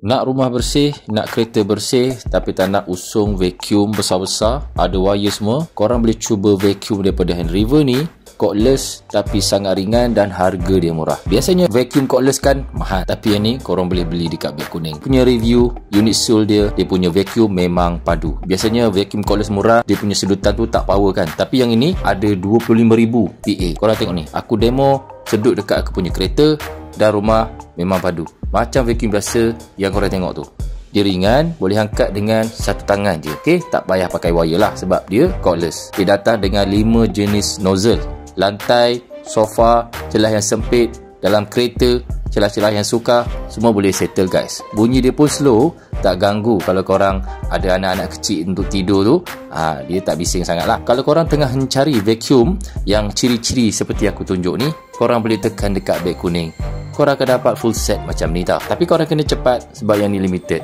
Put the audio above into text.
Nak rumah bersih, nak kereta bersih tapi tak nak usung vacuum besar-besar, ada wire semua, korang boleh cuba vacuum daripada Hand River ni. Cordless tapi sangat ringan dan harga dia murah. Biasanya vacuum cordless kan mahal, tapi yang ni korang boleh beli dekat Beg Kuning. Punya review, unit seal dia punya vacuum memang padu. Biasanya vacuum cordless murah, dia punya sedutan tu tak power kan, tapi yang ini ada 25,000 PA. Korang tengok ni, aku demo sedut dekat aku punya kereta dan rumah memang padu. Macam vacuum biasa yang korang tengok tu. Dia ringan, boleh angkat dengan satu tangan je. Okay, tak payah pakai wire lah sebab dia cordless. Dia datang dengan 5 jenis nozzle. Lantai, sofa, celah yang sempit, dalam kereta, celah-celah yang sukar, semua boleh settle guys. Bunyi dia pun slow, tak ganggu kalau korang ada anak-anak kecil untuk tidur tu. Dia tak bising sangat lah. Kalau korang tengah mencari vacuum yang ciri-ciri seperti aku tunjuk ni, korang boleh tekan dekat Beg Kuning. Korang akan dapat full set macam ni tau. Tapi korang kena cepat sebab yang ni limited.